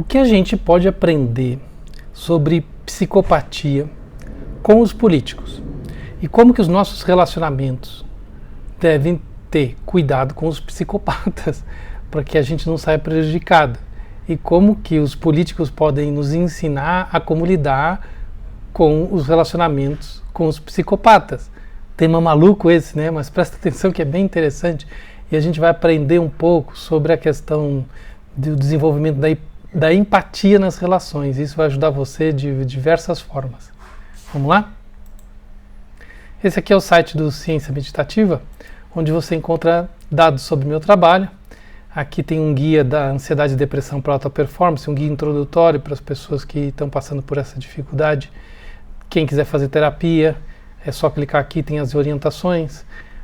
O que a gente pode aprender sobre psicopatia com os políticos? E como que os nossos relacionamentos devem ter cuidado com os psicopatas para que a gente não saia prejudicado? E como que os políticos podem nos ensinar a como lidar com os relacionamentos com os psicopatas? Tema maluco esse, né? Mas presta atenção que é bem interessante e a gente vai aprender um pouco sobre a questão do desenvolvimento da empatia nas relações. Isso vai ajudar você de diversas formas. Vamos lá? Esse aqui é o site do Ciência Meditativa, onde você encontra dados sobre o meu trabalho. Aqui tem um guia da ansiedade e depressão para alta performance, um guia introdutório para as pessoas que estão passando por essa dificuldade. Quem quiser fazer terapia, é só clicar aqui, tem as orientações.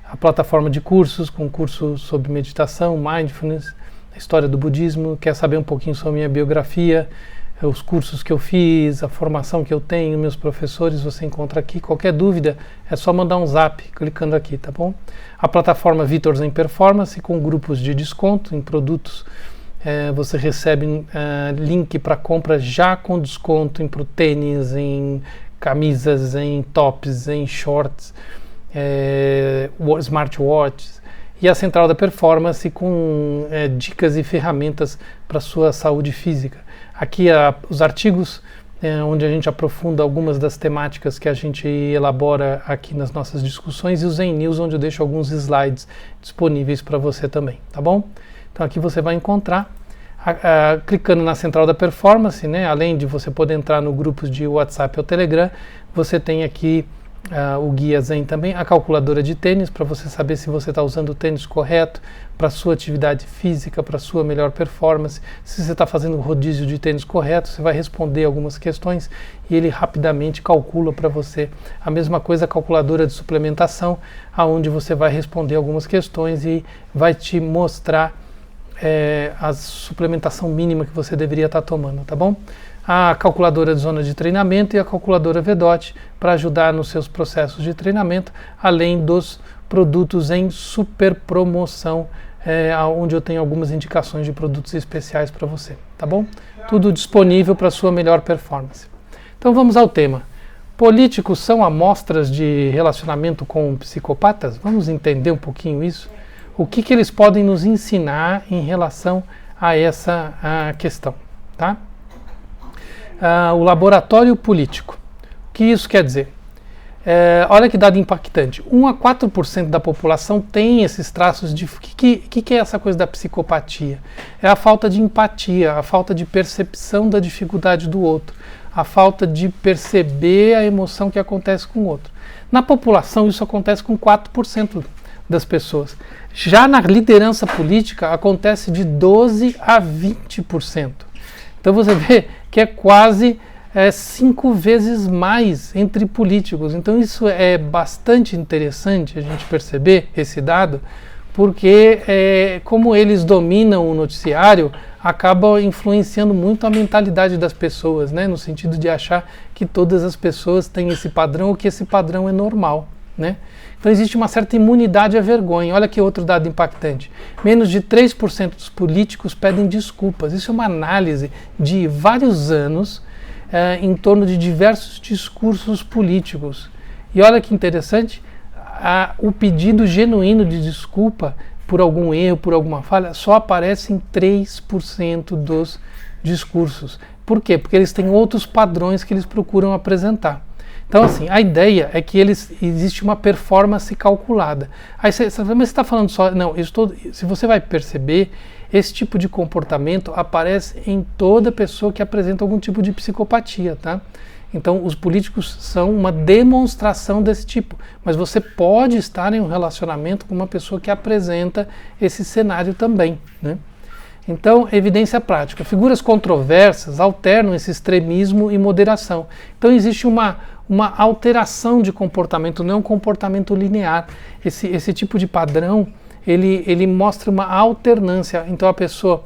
A plataforma de cursos, com curso sobre meditação, mindfulness, a história do budismo, quer saber um pouquinho sobre a minha biografia, os cursos que eu fiz, a formação que eu tenho, meus professores, você encontra aqui. Qualquer dúvida, é só mandar um zap clicando aqui, tá bom? A plataforma Vitor Zen Performance, com grupos de desconto em produtos, você recebe link para compra já com desconto em tênis, em camisas, em tops, em shorts, smartwatches. E a Central da Performance com dicas e ferramentas para a sua saúde física. Aqui os artigos, onde a gente aprofunda algumas das temáticas que a gente elabora aqui nas nossas discussões, e o Zen News, onde eu deixo alguns slides disponíveis para você também, tá bom? Então aqui você vai encontrar, clicando na Central da Performance, né, além de você poder entrar no grupos de WhatsApp ou Telegram, você tem aqui o guia Zen também, a calculadora de tênis, para você saber se você está usando o tênis correto para a sua atividade física, para a sua melhor performance. Se você está fazendo o rodízio de tênis correto, você vai responder algumas questões e ele rapidamente calcula para você. A mesma coisa a calculadora de suplementação, aonde você vai responder algumas questões e vai te mostrar a suplementação mínima que você deveria estar tomando, tá bom? A calculadora de zona de treinamento e a calculadora VDOT para ajudar nos seus processos de treinamento, além dos produtos em super promoção, onde eu tenho algumas indicações de produtos especiais para você, tá bom? Tudo disponível para a sua melhor performance. Então vamos ao tema. Políticos são amostras de relacionamento com psicopatas? Vamos entender um pouquinho isso? O que eles podem nos ensinar em relação a essa questão, tá? O laboratório político. O que isso quer dizer? Olha que dado impactante. 1 a 4% da população tem esses traços de... O que é essa coisa da psicopatia? É a falta de empatia, a falta de percepção da dificuldade do outro, a falta de perceber a emoção que acontece com o outro. Na população, isso acontece com 4% das pessoas. Já na liderança política, acontece de 12 a 20%. Então você vê que é quase 5 vezes mais entre políticos. Então isso é bastante interessante a gente perceber esse dado, porque como eles dominam o noticiário, acaba influenciando muito a mentalidade das pessoas, né? No sentido de achar que todas as pessoas têm esse padrão ou que esse padrão é normal, né? Então existe uma certa imunidade à vergonha. Olha que outro dado impactante. Menos de 3% dos políticos pedem desculpas. Isso é uma análise de vários anos em torno de diversos discursos políticos. E olha que interessante, o pedido genuíno de desculpa por algum erro, por alguma falha, só aparece em 3% dos discursos. Por quê? Porque eles têm outros padrões que eles procuram apresentar. Então, assim, a ideia é que existe uma performance calculada. Aí você está falando só... Não, se você vai perceber, esse tipo de comportamento aparece em toda pessoa que apresenta algum tipo de psicopatia, tá? Então, os políticos são uma demonstração desse tipo. Mas você pode estar em um relacionamento com uma pessoa que apresenta esse cenário também, né? Então, evidência prática. Figuras controversas alternam esse extremismo e moderação. Então, existe uma alteração de comportamento, não é um comportamento linear. Esse tipo de padrão, ele mostra uma alternância. Então, a pessoa,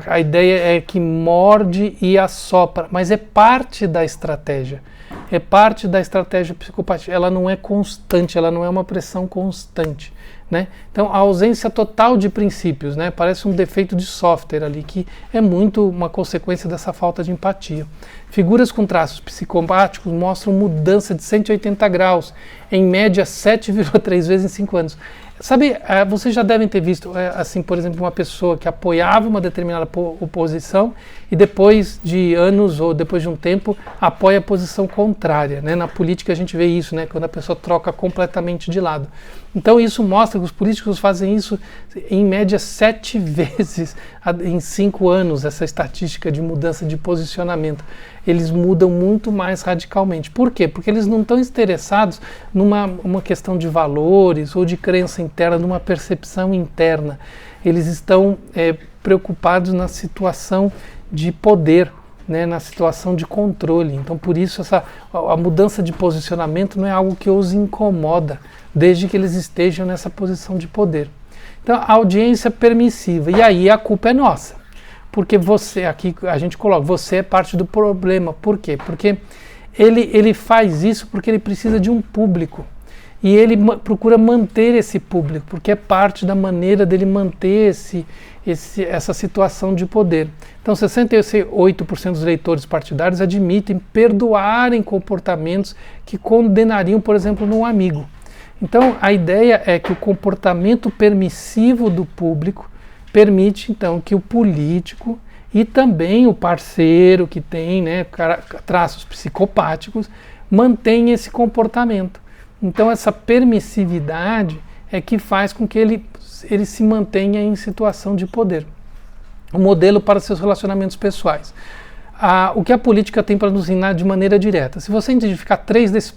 a ideia é que morde e assopra, mas é parte da estratégia. É parte da estratégia psicopatia. Ela não é constante, ela não é uma pressão constante. né? Então, a ausência total de princípios, né? Parece um defeito de software ali, que é muito uma consequência dessa falta de empatia. Figuras com traços psicopáticos mostram mudança de 180 graus, em média 7,3 vezes em 5 anos. Sabe, vocês já devem ter visto, assim, por exemplo, uma pessoa que apoiava uma determinada oposição e depois de anos ou depois de um tempo apoia a posição contrária, né? Na política a gente vê isso, né? Quando a pessoa troca completamente de lado. Então isso mostra que os políticos fazem isso em média 7 vezes em 5 anos, essa estatística de mudança de posicionamento. Eles mudam muito mais radicalmente. Por quê? Porque eles não estão interessados numa questão de valores ou de crença interna, numa percepção interna. Eles estão preocupados na situação de poder, né, na situação de controle. Então, por isso, a mudança de posicionamento não é algo que os incomoda, desde que eles estejam nessa posição de poder. Então, a audiência permissiva. E aí a culpa é nossa. Porque você, aqui a gente coloca, você é parte do problema. Por quê? Porque ele faz isso porque ele precisa de um público. E ele procura manter esse público, porque é parte da maneira dele manter essa situação de poder. Então, 68% dos eleitores partidários admitem perdoarem comportamentos que condenariam, por exemplo, num amigo. Então, a ideia é que o comportamento permissivo do público permite, então, que o político e também o parceiro que tem, né, traços psicopáticos mantenha esse comportamento. Então essa permissividade é que faz com que ele se mantenha em situação de poder. Um modelo para seus relacionamentos pessoais. O que a política tem para nos ensinar de maneira direta? Se você identificar três desses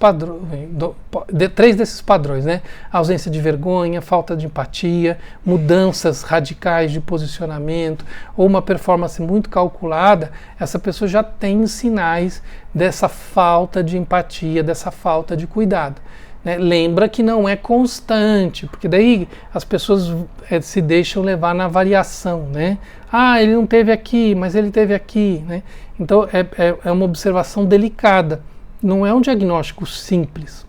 padrões, né? Ausência de vergonha, falta de empatia, mudanças radicais de posicionamento ou uma performance muito calculada, essa pessoa já tem sinais dessa falta de empatia, dessa falta de cuidado. Né? Lembra que não é constante, porque daí as pessoas se deixam levar na variação, né? Ah, ele não teve aqui, mas ele teve aqui, né? Então é uma observação delicada, não é um diagnóstico simples.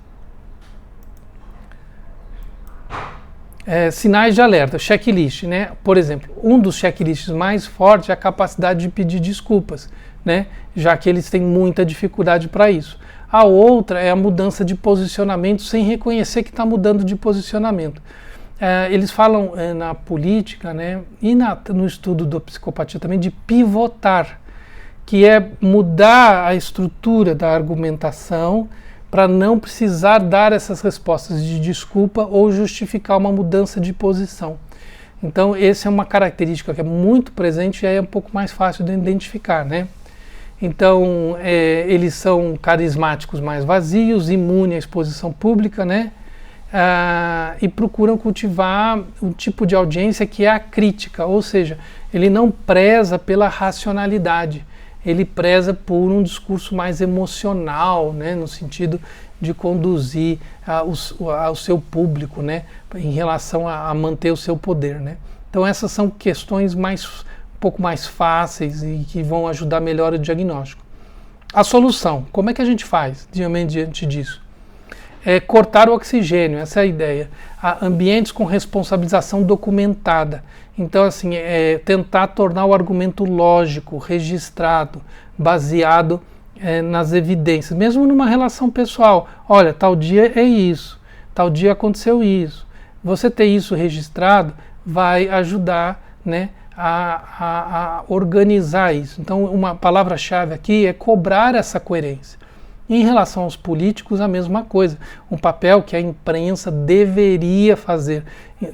Sinais de alerta, checklist, né? Por exemplo, um dos checklists mais fortes é a capacidade de pedir desculpas, né? Já que eles têm muita dificuldade para isso. A outra é a mudança de posicionamento sem reconhecer que está mudando de posicionamento. Eles falam na política, né, e no estudo da psicopatia também de pivotar, que é mudar a estrutura da argumentação para não precisar dar essas respostas de desculpa ou justificar uma mudança de posição. Então, essa é uma característica que é muito presente e aí é um pouco mais fácil de identificar, né? Então, eles são carismáticos mais vazios, imunes à exposição pública, né? E procuram cultivar um tipo de audiência que é a crítica, ou seja, ele não preza pela racionalidade, ele preza por um discurso mais emocional, né? No sentido de conduzir o seu público, né? Em relação a manter o seu poder, né? Então, essas são questões um pouco mais fáceis e que vão ajudar melhor o diagnóstico. A solução, como é que a gente faz diante disso? Cortar o oxigênio, essa é a ideia. Ambientes com responsabilização documentada. Então, assim, tentar tornar o argumento lógico, registrado, baseado nas evidências, mesmo numa relação pessoal. Olha, tal dia é isso, tal dia aconteceu isso. Você ter isso registrado vai ajudar, né, a organizar isso. Então, uma palavra-chave aqui é cobrar essa coerência. Em relação aos políticos, a mesma coisa. Um papel que a imprensa deveria fazer,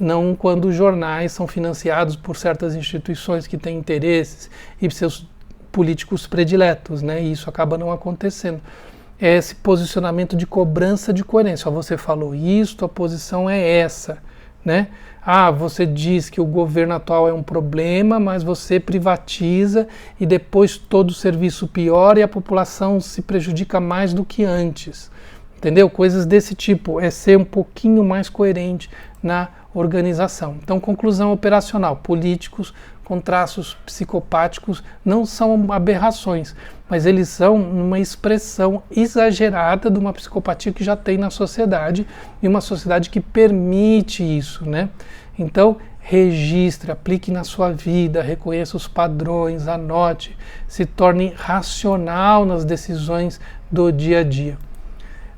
não quando os jornais são financiados por certas instituições que têm interesses e seus políticos prediletos, né? E isso acaba não acontecendo. É esse posicionamento de cobrança de coerência. Você falou isso, a posição é essa, né? Você diz que o governo atual é um problema, mas você privatiza e depois todo o serviço piora e a população se prejudica mais do que antes. Entendeu? Coisas desse tipo. É ser um pouquinho mais coerente na organização. Então, conclusão operacional: políticos com traços psicopáticos não são aberrações, mas eles são uma expressão exagerada de uma psicopatia que já tem na sociedade, e uma sociedade que permite isso, né? Então, registre, aplique na sua vida, reconheça os padrões, anote, se torne racional nas decisões do dia a dia.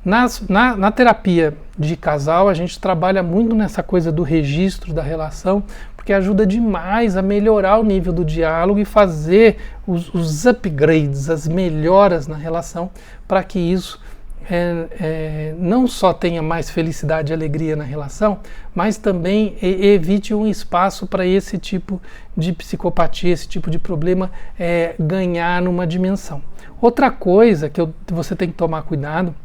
Na terapia de casal, a gente trabalha muito nessa coisa do registro da relação, porque ajuda demais a melhorar o nível do diálogo e fazer os upgrades, as melhoras na relação, para que isso não só tenha mais felicidade e alegria na relação, mas também evite um espaço para esse tipo de psicopatia, esse tipo de problema ganhar numa dimensão. Outra coisa que você tem que tomar cuidado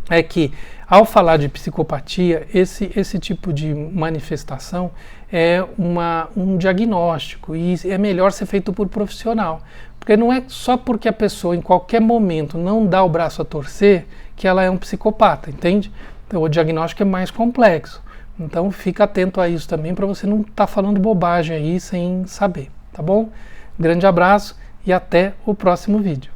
é que, ao falar de psicopatia, esse tipo de manifestação é um diagnóstico, e é melhor ser feito por profissional. Porque não é só porque a pessoa em qualquer momento não dá o braço a torcer que ela é um psicopata, entende? Então, o diagnóstico é mais complexo. Então fica atento a isso também, para você não estar falando bobagem aí sem saber, tá bom? Grande abraço e até o próximo vídeo.